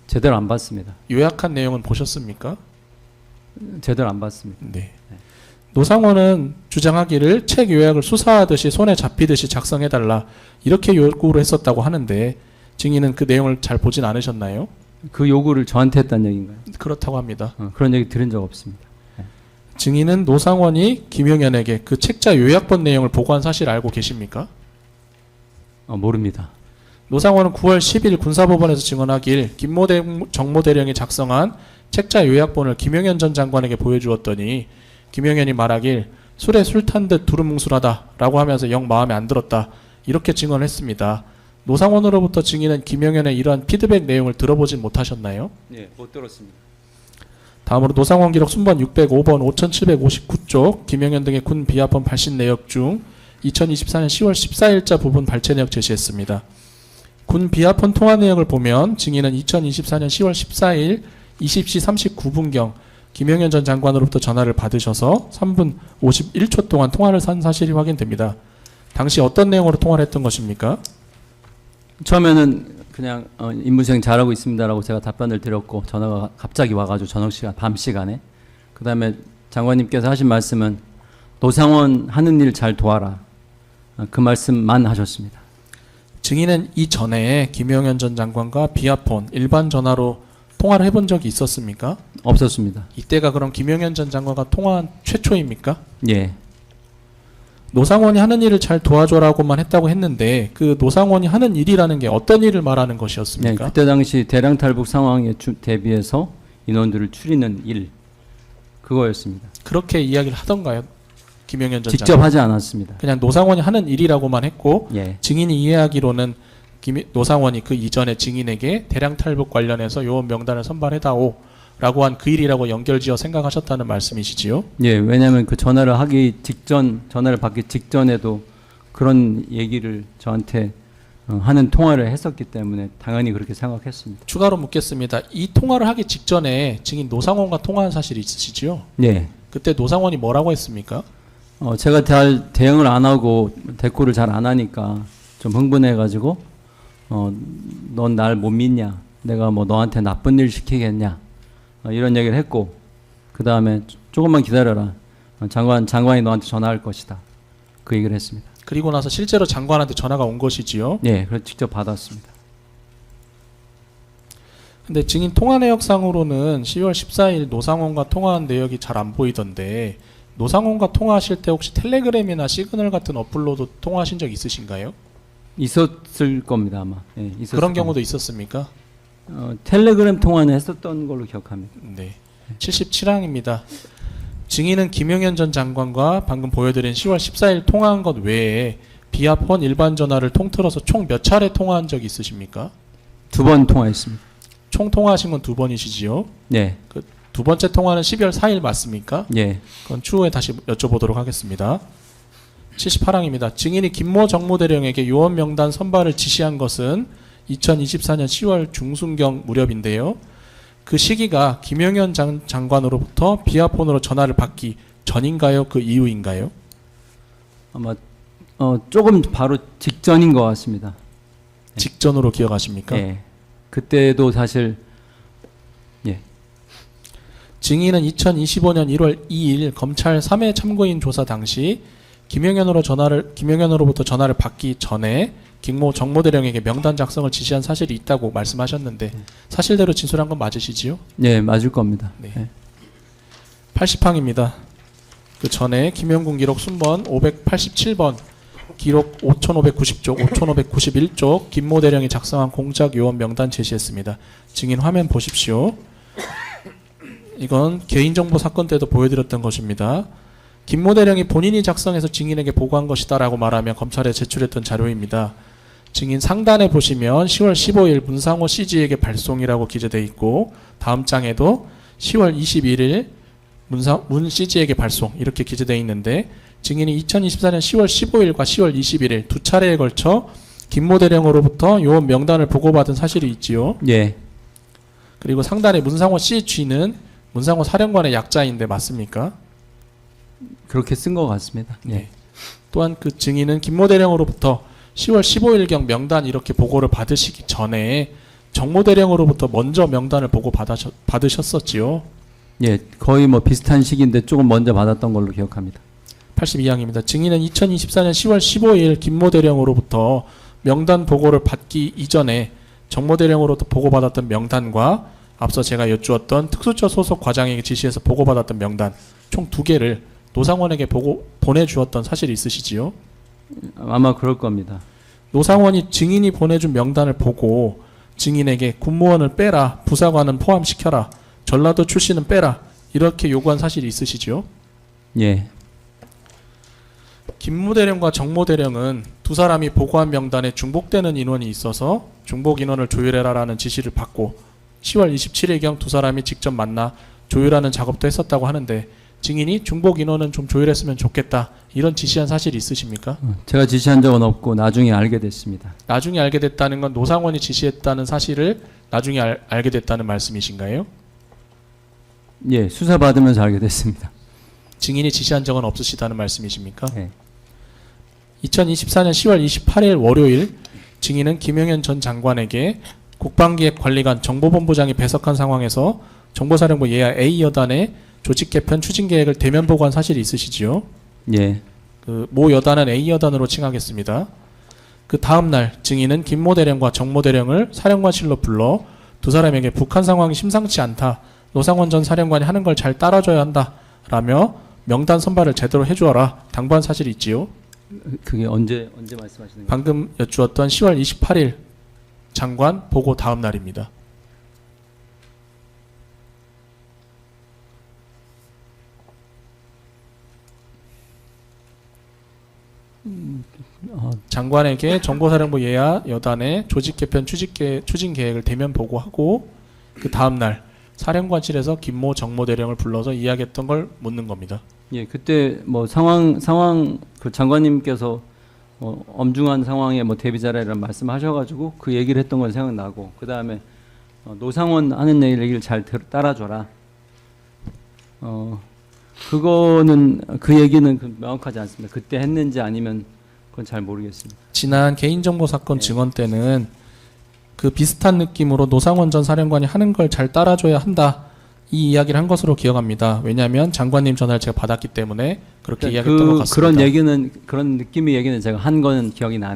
제대로 안 봤습니다. 요약한 내용은 보셨습니까? 제대로 안 봤습니다. 네. 노상원은 주장하기를 책 요약을 수사하듯이 손에 잡히듯이 작성해달라 이렇게 요구를 했었다고 하는데 증인은 그 내용을 잘 보진 않으셨나요? 그 요구를 저한테 했다는 얘기인가요? 그렇다고 합니다. 그런 얘기 들은 적 없습니다. 증인은 노상원이 김용현에게 그 책자 요약본 내용을 보고한 사실 알고 계십니까? 모릅니다. 노상원은 9월 10일 군사법원에서 증언하길 김모 정모대령이 작성한 책자 요약본을 김용현 전 장관에게 보여주었더니 김용현이 말하길 술에 술 탄 듯 두루뭉술하다라고 하면서 영 마음에 안 들었다 이렇게 증언했습니다. 노상원으로부터 증인은 김용현의 이러한 피드백 내용을 들어보진 못하셨나요? 네, 못 들었습니다. 다음으로 노상원 기록 순번 605번 5759쪽 김용현 등의 군 비하폰 발신 내역 중 2024년 10월 14일자 부분 발췌 내역 제시했습니다. 군 비하폰 통화 내역을 보면 증인은 2024년 10월 14일 20시 39분경 김용현 전 장관으로부터 전화를 받으셔서 3분 51초 동안 통화를 한 사실이 확인됩니다. 당시 어떤 내용으로 통화를 했던 것입니까? 처음에는 그냥 임무수행 잘하고 있습니다라고 제가 답변을 드렸고 전화가 갑자기 와가지고 저녁 시간, 밤 시간에 그 다음에 장관님께서 하신 말씀은 노상원 하는 일 잘 도와라 그 말씀만 하셨습니다. 증인은 이전에 김용현 전 장관과 비아폰 일반 전화로 통화를 해본 적이 있었습니까? 없었습니다. 이때가 그럼 김용현 전 장관과 통화한 최초입니까? 예. 노상원이 하는 일을 잘 도와줘라고만 했다고 했는데 그 노상원이 하는 일이라는 게 어떤 일을 말하는 네, 것이었습니까? 그때 당시 대량 탈북 상황에 대비해서 인원들을 추리는 일 그거였습니다. 그렇게 이야기를 하던가요? 김용현 전 직접 장관? 하지 않았습니다. 그냥 노상원이 하는 일이라고만 했고 예. 증인이 이해하기로는 노상원이 그 이전에 증인에게 대량 탈북 관련해서 요원 명단을 선발해다오 라고 한 그 일이라고 연결지어 생각하셨다는 말씀이시지요? 예, 왜냐하면 그 전화를 받기 직전에도 그런 얘기를 저한테 하는 통화를 했었기 때문에 당연히 그렇게 생각했습니다. 추가로 묻겠습니다. 이 통화를 하기 직전에 증인 노상원과 통화한 사실이 있으시지요? 예. 그때 노상원이 뭐라고 했습니까? 제가 잘 대응을 안 하고 대꾸를 잘 안 하니까 좀 흥분해가지고 넌 날 못 믿냐? 내가 뭐 너한테 나쁜 일 시키겠냐? 이런 얘기를 했고 그 다음에 조금만 기다려라. 장관이 너한테 전화할 것이다. 그 얘기를 했습니다. 그리고 나서 실제로 장관한테 전화가 온 것이지요? 예, 그래서 직접 받았습니다. 근데 증인 통화 내역상으로는 10월 14일 노상원과 통화한 내역이 잘 안 보이던데 노상원과 통화하실 때 혹시 텔레그램이나 시그널 같은 어플로도 통화하신 적 있으신가요? 있었을 겁니다 아마. 예, 있었을 그런 겁니다. 경우도 있었습니까? 텔레그램 통화는 했었던 걸로 기억합니다. 네. 77항입니다. 증인은 김용현 전 장관과 방금 보여드린 10월 14일 통화한 것 외에 비아폰 일반 전화를 통틀어서 총 몇 차례 통화한 적이 있으십니까? 2번 통화했습니다. 총 통화하신 건 2번이시지요? 예, 그 두 번째 통화는 12월 4일 맞습니까? 예, 그건 추후에 다시 여쭤보도록 하겠습니다. 78항입니다. 증인이 김모 정모대령에게 요원 명단 선발을 지시한 것은 2024년 10월 중순경 무렵인데요. 그 시기가 김용현 장관으로부터 비아폰으로 전화를 받기 전인가요? 그 이후인가요? 아마 조금 바로 직전인 것 같습니다. 직전으로 기억하십니까? 예, 그때도 사실 예, 증인은 2025년 1월 2일 검찰 3회 참고인 조사 당시 김용현으로부터 전화를 받기 전에 김모 정모대령에게 명단 작성을 지시한 사실이 있다고 말씀하셨는데 사실대로 진술한 건 맞으시지요? 예, 맞을 겁니다. 네. 예. 80항입니다. 그 전에 김용군 기록 순번 587번 기록 5590쪽, 5591쪽 김모 대령이 작성한 공작 요원 명단 제시했습니다. 증인 화면 보십시오. 이건 개인정보 사건 때도 보여드렸던 것입니다. 김모 대령이 본인이 작성해서 증인에게 보고한 것이다라고 말하며 검찰에 제출했던 자료입니다. 증인 상단에 보시면 10월 15일 문상호 CG에게 발송이라고 기재되어 있고 다음 장에도 10월 21일 문 CG에게 발송 이렇게 기재되어 있는데 증인이 2024년 10월 15일과 10월 21일 두 차례에 걸쳐 김모 대령으로부터 요원 명단을 보고받은 사실이 있지요. 예, 그리고 상단에 문상호 CG는 문상호 사령관의 약자인데 맞습니까? 그렇게 쓴 것 같습니다. 예. 네. 또한 그 증인은 김모 대령으로부터 10월 15일경 명단 이렇게 보고를 받으시기 전에 정모대령으로부터 먼저 명단을 보고 받으셨었지요. 예, 거의 뭐 비슷한 시기인데 조금 먼저 받았던 걸로 기억합니다. 82항입니다. 증인은 2024년 10월 15일 김모대령으로부터 명단 보고를 받기 이전에 정모대령으로부터 보고받았던 명단과 앞서 제가 여쭈었던 특수처 소속 과장에게 지시해서 보고받았던 명단 총 2개를 노상원에게 보내주었던 사실이 있으시지요? 아마 그럴 겁니다. 노상원이 증인이 보내준 명단을 보고 증인에게 군무원을 빼라, 부사관은 포함시켜라, 전라도 출신은 빼라 이렇게 요구한 사실이 있으시지요? 예, 김모대령과 정모대령은 두 사람이 보고한 명단에 중복되는 인원이 있어서 중복 인원을 조율해라라는 지시를 받고 10월 27일경 두 사람이 직접 만나 조율하는 작업도 했었다고 하는데 증인이 중복 인원은 좀 조율했으면 좋겠다 이런 지시한 사실이 있으십니까? 제가 지시한 적은 없고 나중에 알게 됐습니다. 나중에 알게 됐다는 건 노상원이 지시했다는 사실을 나중에 알게 됐다는 말씀이신가요? 예, 수사 받으면서 알게 됐습니다. 증인이 지시한 적은 없으시다는 말씀이십니까? 예. 2024년 10월 28일 월요일 증인은 김영현 전 장관에게 국방기획관리관 정보본부장이 배석한 상황에서 정보사령부 예하 A 여단의 조직 개편 추진 계획을 대면 보고한 사실이 있으시지요? 예, 모 여단은 A 여단으로 칭하겠습니다. 그 다음 날 증인은 김모 대령과 정모 대령을 사령관실로 불러 두 사람에게 북한 상황이 심상치 않다. 노상원 전 사령관이 하는 걸 잘 따라줘야 한다. 라며 명단 선발을 제대로 해주어라. 당부한 사실이 있지요. 그게 언제 말씀하시는 거예요? 방금 여쭈었던 10월 28일 장관 보고 다음 날입니다. 장관에게 정보사령부 예하 여단의 조직 개편 추진 계획을 대면 보고하고 그 다음 날 사령관실에서 김모 정모 대령을 불러서 이야기했던 걸 묻는 겁니다. 예, 그때 뭐 상황 그 장관님께서 엄중한 상황에 뭐 대비자라는 말씀하셔가지고 그 얘기를 했던 건 생각나고 그 다음에 노상원 하는 얘기를 잘 따라줘라. 그거는 그 얘기는 명확하지 않습니다. 그때 했는지 아니면 그건 잘 모르겠습니다. 지난 개인정보 사건 네. 증언 때는 그 비슷한 느낌으로 노상원 전 사령관이 하는 걸 잘 따라줘야 한다. 이 이야기를 한 것으로 기억합니다. 왜냐하면 장관님 전화를 제가 받았기 때문에 그렇게 이야기했던 것 같습니다. 그런 느낌의 얘기는 제가 한 거는 기억이 나는.